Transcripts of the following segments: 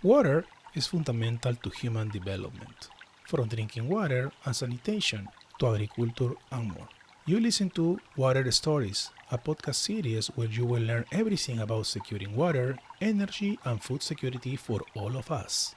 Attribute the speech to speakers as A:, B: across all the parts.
A: Water is fundamental to human development, from drinking water and sanitation to agriculture and more. You listen to Water Stories, a podcast series where you will learn everything about securing water, energy, and food security for all of us.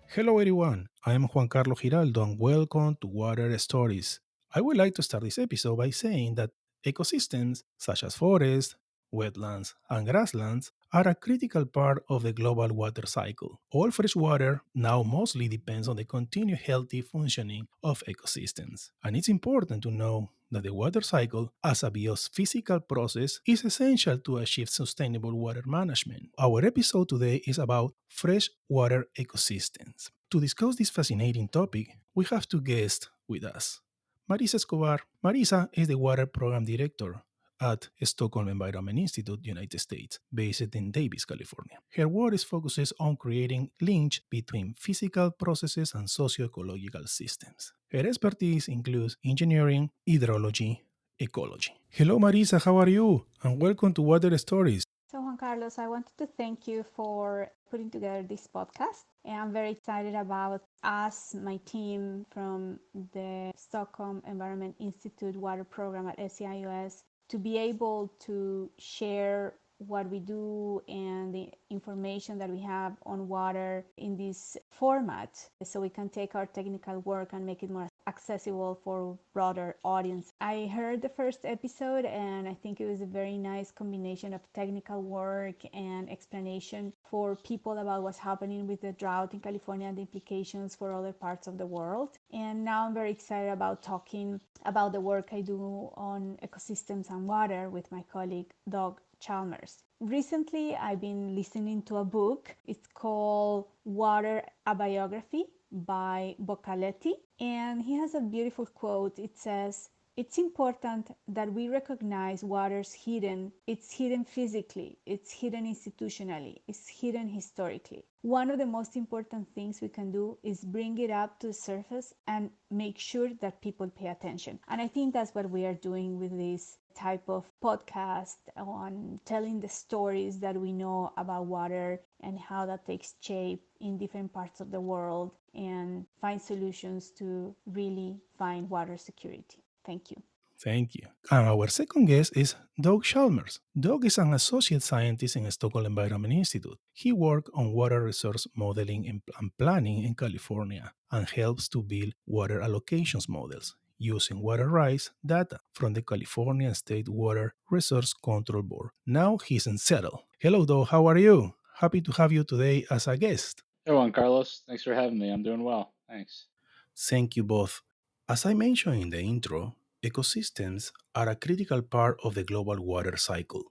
A: Hello everyone, I am Juan Carlos Giraldo and welcome to Water Stories. I would like to start this episode by saying that ecosystems such as forests, wetlands, and grasslands are a critical part of the global water cycle. All fresh water now mostly depends on the continued healthy functioning of ecosystems. And it's important to know that the water cycle as a biophysical process is essential to achieve sustainable water management. Our episode today is about freshwater ecosystems. To discuss this fascinating topic, we have two guests with us. Marisa Escobar. Marisa is the Water Program Director at Stockholm Environment Institute, United States, based in Davis, California. Her work focuses on creating links between physical processes and socio-ecological systems. Her expertise includes engineering, hydrology, ecology. Hello, Marisa, how are you? And welcome to Water Stories.
B: So Juan Carlos, I wanted to thank you for putting together this podcast. And I'm very excited about us, my team from the Stockholm Environment Institute Water Program at SCIUS, to be able to share what we do and the information that we have on water in this format so we can take our technical work and make it more accessible for broader audience. I heard the first episode and I think it was a very nice combination of technical work and explanation for people about what's happening with the drought in California and the implications for other parts of the world. And now I'm very excited about talking about the work I do on ecosystems and water with my colleague Doug Chalmers. Recently, I've been listening to a book. It's called Water, a Biography by Boccaletti. And he has a beautiful quote. It says, "It's important that we recognize water's hidden. It's hidden physically, it's hidden institutionally, it's hidden historically. One of the most important things we can do is bring it up to the surface and make sure that people pay attention." And I think that's what we are doing with this type of podcast on telling the stories that we know about water and how that takes shape in different parts of the world and find solutions to really find water security. Thank you.
A: Thank you. And our second guest is Doug Chalmers. Doug is an associate scientist in Stockholm Environment Institute. He works on water resource modeling and planning in California and helps to build water allocations models using water rights data from the California State Water Resource Control Board. Now he's in Seattle. Hello, Doug. How are you? Happy to have you today as a guest.
C: Hey, Juan Carlos. Thanks for having me. I'm doing well. Thanks.
A: Thank you both. As I mentioned in the intro, ecosystems are a critical part of the global water cycle.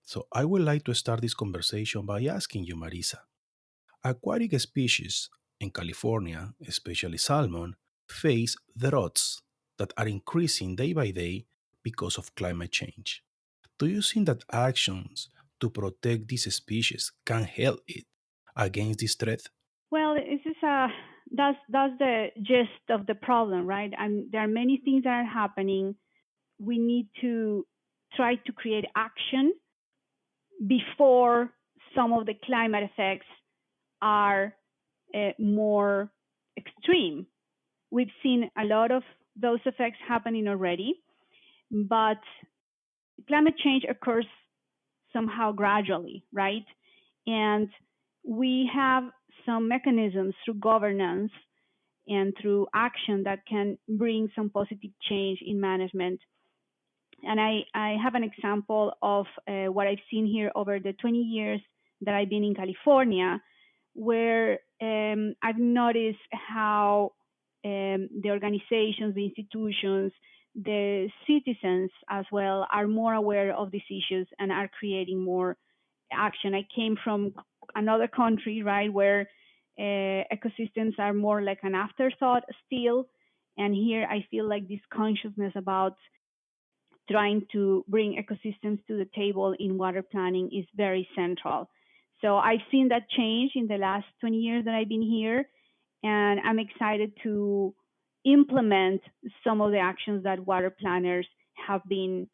A: So I would like to start this conversation by asking you, Marisa. Aquatic species in California, especially salmon, face droughts that are increasing day by day because of climate change. Do you think that actions to protect these species can help it against this threat?
D: Well, this is that's the gist of the problem, right? And there are many things that are happening. We need to try to create action before some of the climate effects are more extreme. We've seen a lot of those effects happening already, but climate change occurs somehow gradually, right? And we have some mechanisms through governance and through action that can bring some positive change in management. And I have an example of what I've seen here over the 20 years that I've been in California, where I've noticed how the organizations, the institutions, the citizens as well are more aware of these issues and are creating more action. I came from another country, right, where ecosystems are more like an afterthought still. And here I feel like this consciousness about trying to bring ecosystems to the table in water planning is very central. So I've seen that change in the last 20 years that I've been here. And I'm excited to implement some of the actions that water planners have been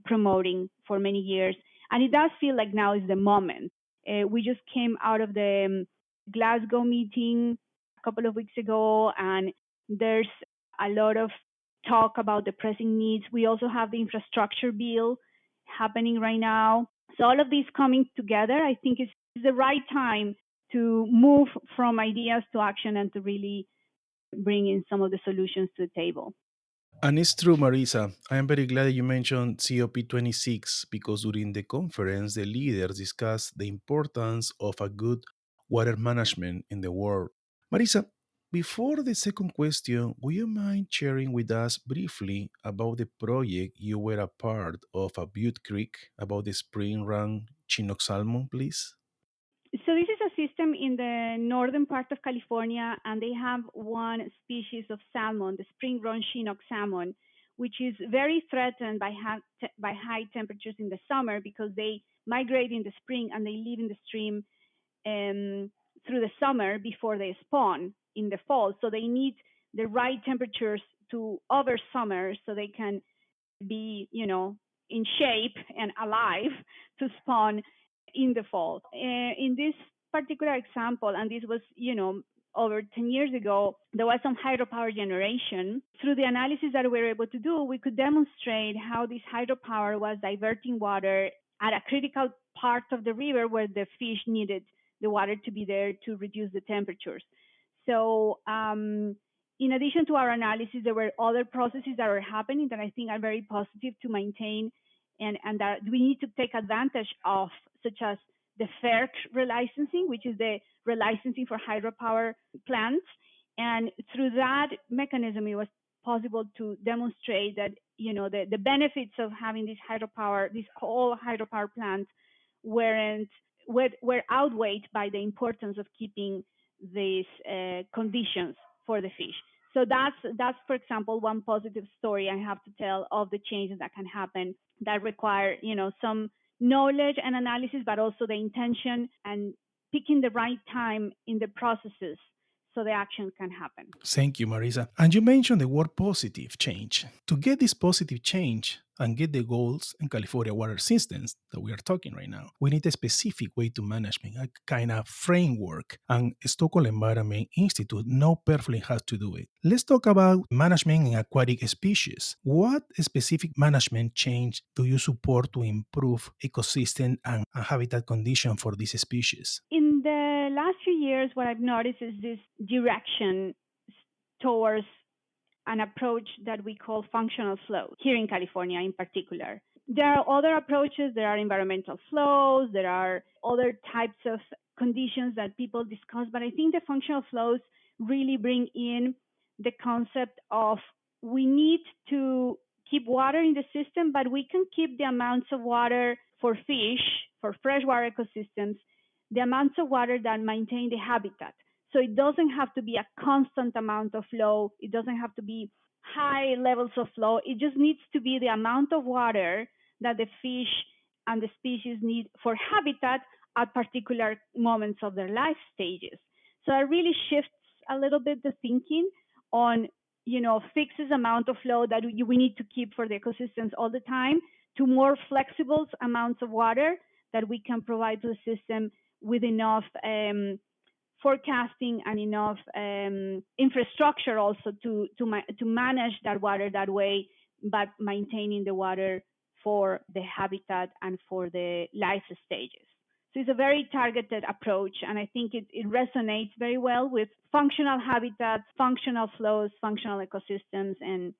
D: promoting for many years. And it does feel like now is the moment. We just came out of the Glasgow meeting a couple of weeks ago, and there's a lot of talk about the pressing needs. We also have the infrastructure bill happening right now. So all of these coming together, I think is the right time to move from ideas to action and to really bring in some of the solutions to the table.
A: And it's true, Marisa. I am very glad you mentioned COP26 because during the conference, the leaders discussed the importance of a good water management in the world. Marisa, before the second question, would you mind sharing with us briefly about the project you were a part of at Butte Creek about the spring run Chinook salmon, please?
D: So this is a system in the northern part of California, and they have one species of salmon, the spring-run Chinook salmon, which is very threatened by high temperatures in the summer because they migrate in the spring and they live in the stream through the summer before they spawn in the fall. So they need the right temperatures to over summer so they can be, in shape and alive to spawn in the fall. In this particular example, and this was, over 10 years ago, there was some hydropower generation. Through the analysis that we were able to do, we could demonstrate how this hydropower was diverting water at a critical part of the river where the fish needed the water to be there to reduce the temperatures. So, in addition to our analysis, there were other processes that were happening that I think are very positive to maintain and that we need to take advantage of, such as the FERC relicensing, which is the relicensing for hydropower plants. And through that mechanism, it was possible to demonstrate that the benefits of having these coal hydropower plants weren't were outweighed by the importance of keeping these conditions for the fish. So that's for example one positive story I have to tell of the changes that can happen that require some knowledge and analysis, but also the intention and picking the right time in the processes so the action can happen.
A: Thank you, Marisa. And you mentioned the word positive change. To get this positive change and get the goals in California water systems that we are talking right now, we need a specific way to management, a kind of framework. And Stockholm Environment Institute know perfectly how to do it. Let's talk about management in aquatic species. What specific management change do you support to improve ecosystem and habitat condition for these species?
D: In the last few years, what I've noticed is this direction towards an approach that we call functional flow here in California in particular. There are other approaches, there are environmental flows, there are other types of conditions that people discuss, but I think the functional flows really bring in the concept of we need to keep water in the system, but we can keep the amounts of water for fish, for freshwater ecosystems, the amounts of water that maintain the habitat. So it doesn't have to be a constant amount of flow. It doesn't have to be high levels of flow. It just needs to be the amount of water that the fish and the species need for habitat at particular moments of their life stages. So it really shifts a little bit the thinking on, fixes amount of flow that we need to keep for the ecosystems all the time to more flexible amounts of water that we can provide to the system with enough forecasting and enough infrastructure also to manage that water that way, but maintaining the water for the habitat and for the life stages. So it's a very targeted approach, and I think it resonates very well with functional habitats, functional flows, functional ecosystems, and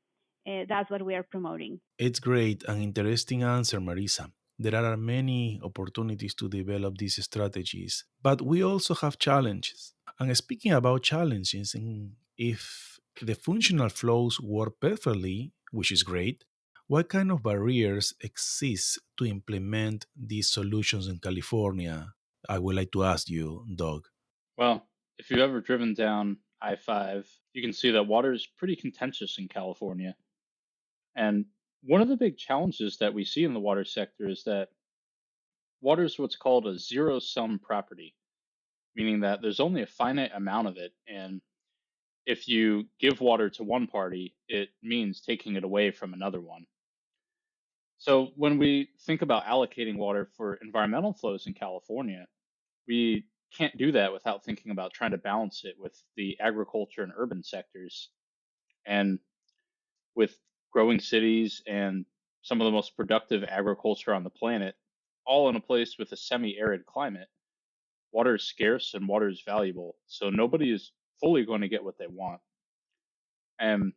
D: that's what we are promoting.
A: It's great and interesting answer, Marisa. There are many opportunities to develop these strategies, but we also have challenges. And speaking about challenges, and if the functional flows work perfectly, which is great, what kind of barriers exist to implement these solutions in California? I would like to ask you, Doug.
C: Well, if you've ever driven down I-5, you can see that water is pretty contentious in California. And one of the big challenges that we see in the water sector is that water is what's called a zero-sum property. meaning that there's only a finite amount of it. And if you give water to one party, it means taking it away from another one. So when we think about allocating water for environmental flows in California, we can't do that without thinking about trying to balance it with the agriculture and urban sectors. And with growing cities and some of the most productive agriculture on the planet, all in a place with a semi arid climate, water is scarce and water is valuable. So nobody is fully going to get what they want. And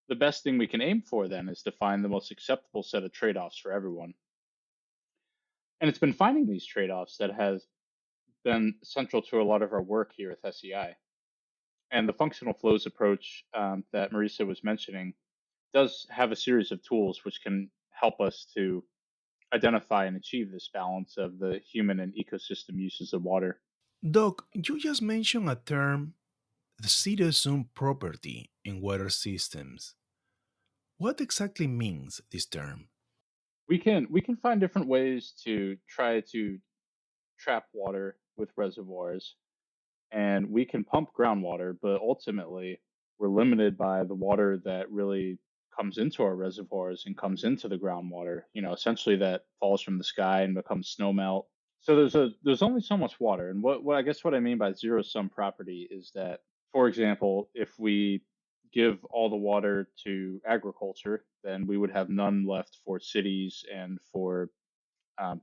C: the best thing we can aim for then is to find the most acceptable set of trade offs for everyone. And it's been finding these trade offs that has been central to a lot of our work here with SEI. And the functional flows approach that Marisa was mentioning does have a series of tools which can help us to identify and achieve this balance of the human and ecosystem uses of water.
A: Doc, you just mentioned a term, the citizen property in water systems. What exactly means this term?
C: We can find different ways to try to trap water with reservoirs, and we can pump groundwater, but ultimately we're limited by the water that really comes into our reservoirs and comes into the groundwater. Essentially that falls from the sky and becomes snowmelt. So there's only so much water, and what I guess what I mean by zero sum property is that, for example, if we give all the water to agriculture, then we would have none left for cities and for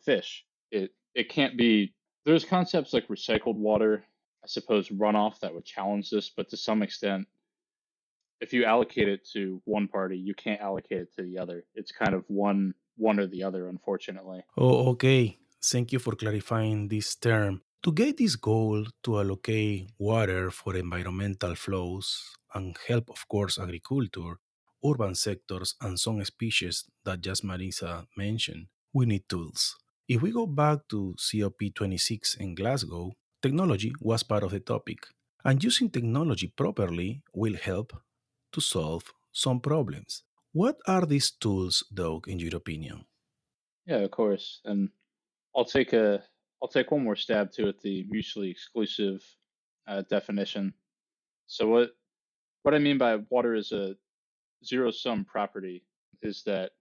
C: fish. It can't be. There's concepts like recycled water, I suppose runoff that would challenge this, but to some extent, if you allocate it to one party, you can't allocate it to the other. It's kind of one or the other, unfortunately.
A: Oh, okay. Thank you for clarifying this term. To get this goal to allocate water for environmental flows and help, of course, agriculture, urban sectors, and some species that just Marisa mentioned, we need tools. If we go back to COP26 in Glasgow, technology was part of the topic, and using technology properly will help to solve some problems. What are these tools, Doug, in your opinion?
C: Yeah, of course. And I'll take a I'll take one more stab to it, the mutually exclusive definition. So what I mean by water is a zero sum property is that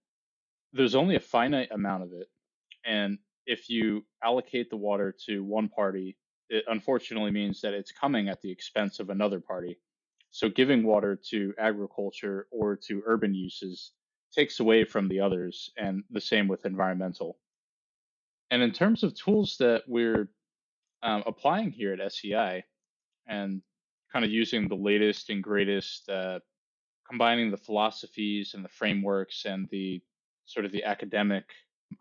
C: there's only a finite amount of it. And if you allocate the water to one party, it unfortunately means that it's coming at the expense of another party. So giving water to agriculture or to urban uses takes away from the others, and the same with environmental. And in terms of tools that we're applying here at SEI and kind of using the latest and greatest combining the philosophies and the frameworks and the sort of the academic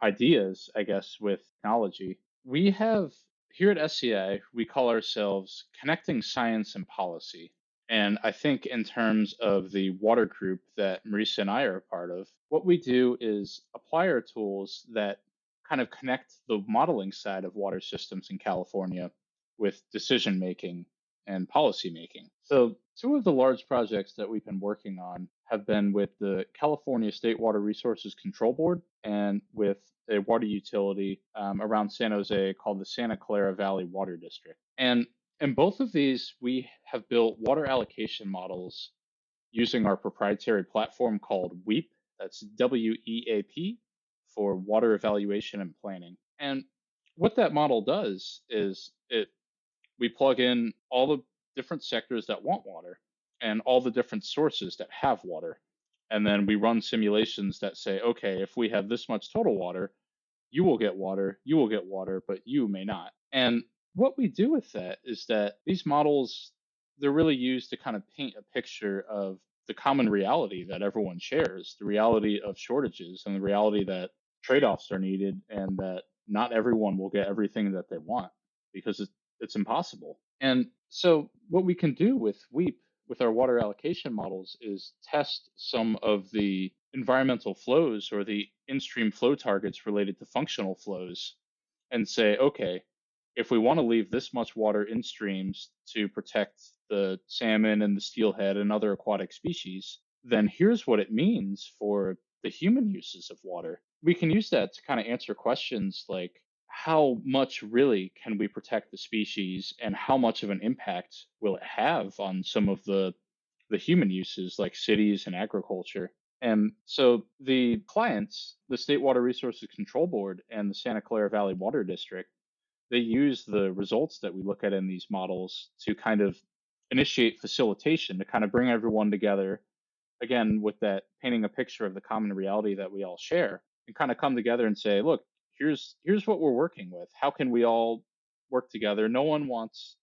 C: ideas, I guess, with technology. We have here at SCI, we call ourselves Connecting Science and Policy. And I think, in terms of the water group that Marisa and I are a part of, what we do is apply our tools that kind of connect the modeling side of water systems in California with decision making and policy making. So, two of the large projects that we've been working on have been with the California State Water Resources Control Board and with a water utility around San Jose called the Santa Clara Valley Water District. And in both of these, we have built water allocation models using our proprietary platform called WEAP. That's WEAP for Water Evaluation and Planning. And what that model does is we plug in all the different sectors that want water and all the different sources that have water. And then we run simulations that say, okay, if we have this much total water, you will get water, but you may not. And what we do with that is that these models, they're really used to kind of paint a picture of the common reality that everyone shares, the reality of shortages and the reality that trade-offs are needed and that not everyone will get everything that they want because it's impossible. And so what we can do with WEAP, with our water allocation models, is test some of the environmental flows or the in-stream flow targets related to functional flows and say, okay, if we want to leave this much water in streams to protect the salmon and the steelhead and other aquatic species, then here's what it means for the human uses of water. We can use that to kind of answer questions like, how much really can we protect the species and how much of an impact will it have on some of the human uses like cities and agriculture. And so the clients, the State Water Resources Control Board and the Santa Clara Valley Water District, they use the results that we look at in these models to kind of initiate facilitation to kind of bring everyone together, again with that painting a picture of the common reality that we all share, and kind of come together and say, look, here's what we're working with. How can we all work together? No one wants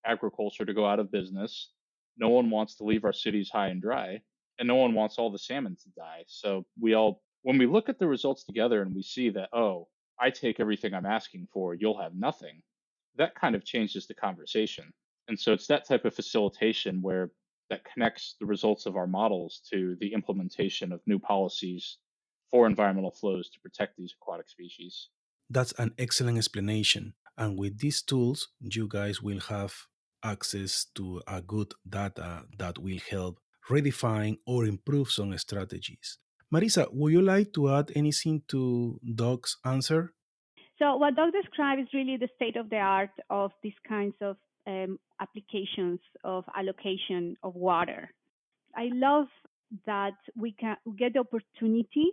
C: agriculture to go out of business. No one wants to leave our cities high and dry, and no one wants all the salmon to die. So we all, when we look at the results together and we see that, oh, I take everything I'm asking for, you'll have nothing, that kind of changes the conversation. And so it's that type of facilitation where that connects the results of our models to the implementation of new policies for environmental flows to protect these aquatic species.
A: That's an excellent explanation. And with these tools, you guys will have access to a good data that will help redefine or improve some strategies. Marisa, would you like to add anything to Doc's answer?
D: So what Doug described is really the state of the art of these kinds of applications of allocation of water. I love that we can get the opportunity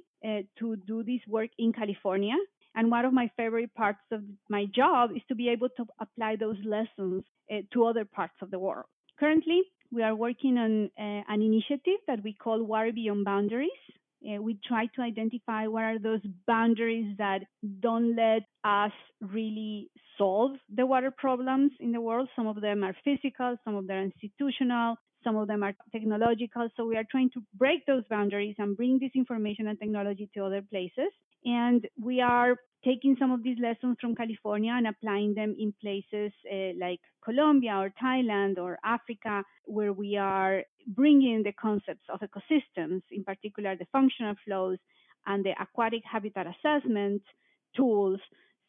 D: to do this work in California. And one of my favorite parts of my job is to be able to apply those lessons to other parts of the world. Currently, we are working on an initiative that we call Water Beyond Boundaries. We try to identify what are those boundaries that don't let us really solve the water problems in the world. Some of them are physical, some of them are institutional, some of them are technological. So we are trying to break those boundaries and bring this information and technology to other places. And we are taking some of these lessons from California and applying them in places like Colombia or Thailand or Africa, where we are bringing the concepts of ecosystems, in particular the functional flows and the aquatic habitat assessment tools.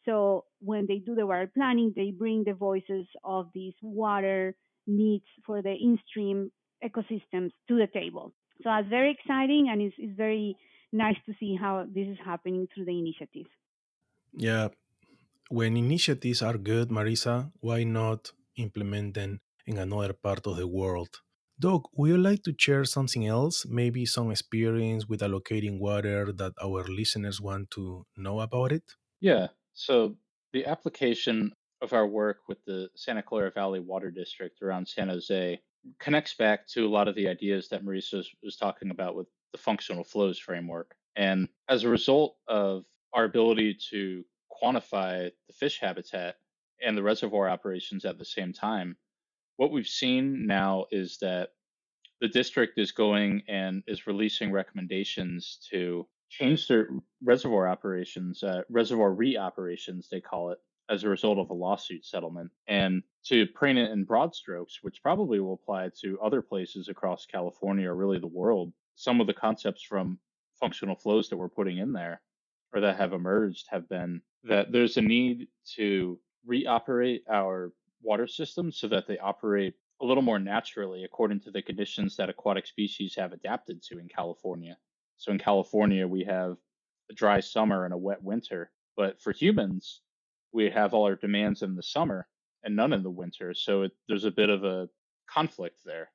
D: So when they do the water planning, they bring the voices of these water needs for the in-stream ecosystems to the table. So that's very exciting, and it's very nice to see how this is happening through the initiative.
A: Yeah, when initiatives are good, Marisa, why not implement them in another part of the world? Doc, would you like to share something else? Maybe some experience with allocating water that our listeners want to know about it?
C: Yeah. So the application of our work with the Santa Clara Valley Water District around San Jose connects back to a lot of the ideas that Marisa was talking about with the functional flows framework. And as a result of our ability to quantify the fish habitat and the reservoir operations at the same time, what we've seen now is that the district is going and is releasing recommendations to change their reservoir operations, reservoir re-operations, they call it, as a result of a lawsuit settlement. And to paint it in broad strokes, which probably will apply to other places across California or really the world, some of the concepts from functional flows that we're putting in there or that have emerged have been that there's a need to re-operate our water systems so that they operate a little more naturally according to the conditions that aquatic species have adapted to in California. So in California, we have a dry summer and a wet winter, but for humans, we have all our demands in the summer and none in the winter. So there's a bit of a conflict there,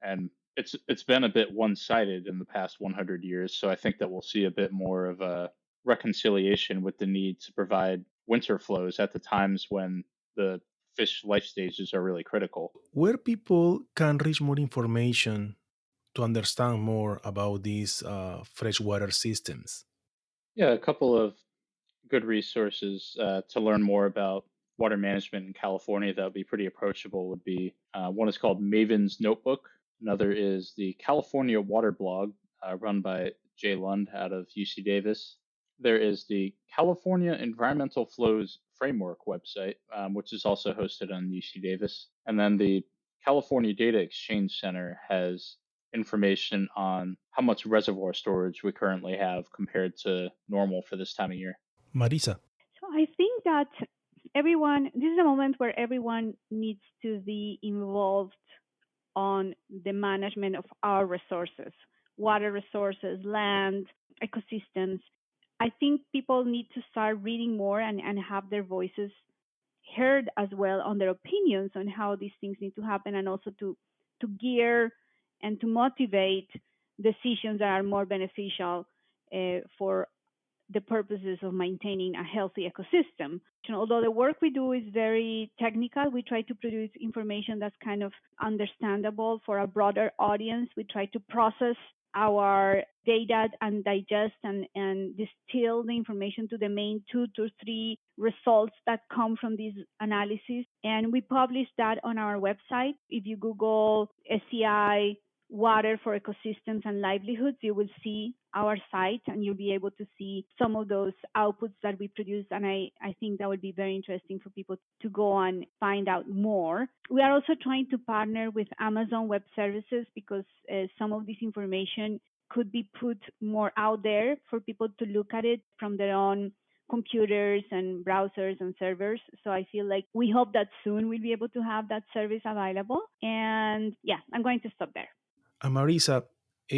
C: and it's been a bit one-sided in the past 100 years. So I think that we'll see a bit more of a reconciliation with the need to provide winter flows at the times when the fish life stages are really critical.
A: Where people can reach more information to understand more about these freshwater systems?
C: Yeah, a couple of good resources to learn more about water management in California that would be pretty approachable would be one is called Maven's Notebook. Another is the California Water Blog, run by Jay Lund out of UC Davis. There is the California Environmental Flows Framework website, which is also hosted on UC Davis. And then the California Data Exchange Center has information on how much reservoir storage we currently have compared to normal for this time of year.
A: Marisa.
D: So I think that this is a moment where everyone needs to be involved on the management of our resources, water resources, land, ecosystems. I think people need to start reading more and have their voices heard as well on their opinions on how these things need to happen, and also to gear and to motivate decisions that are more beneficial for the purposes of maintaining a healthy ecosystem. Although the work we do is very technical, we try to produce information that's kind of understandable for a broader audience. We try to process our data and digest and distill the information to the main 2 to 3 results that come from these analyses. And we publish that on our website. If you Google SEI water for ecosystems and livelihoods, you will see our site and you'll be able to see some of those outputs that we produce. And I think that would be very interesting for people to go and find out more. We are also trying to partner with Amazon Web Services because some of this information could be put more out there for people to look at it from their own computers and browsers and servers. So I feel like we hope that soon we'll be able to have that service available. And yeah, I'm going to stop there.
A: And Marisa,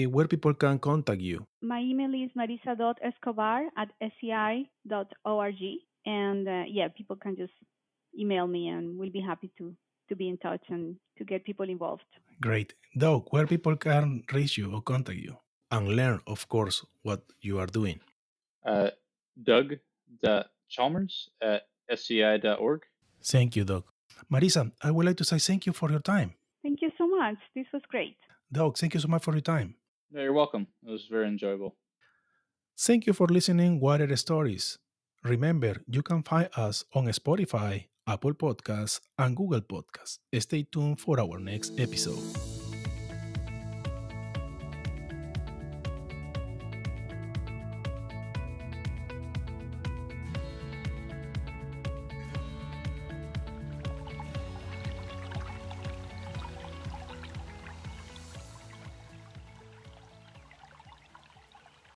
A: where people can contact you?
D: My email is marisa.escobar@sei.org. And yeah, people can just email me and we'll be happy to be in touch and to get people involved.
A: Great. Doug, where people can reach you or contact you and learn, of course, what you are doing?
C: Doug.Chalmers@scI.org.
A: Thank you, Doug. Marisa, I would like to say thank you for your time.
D: Thank you so much. This was great.
A: Doug, thank you so much for your time.
C: No, you're welcome. It was very enjoyable.
A: Thank you for listening Water Stories. Remember, you can find us on Spotify, Apple Podcasts, and Google Podcasts. Stay tuned for our next episode.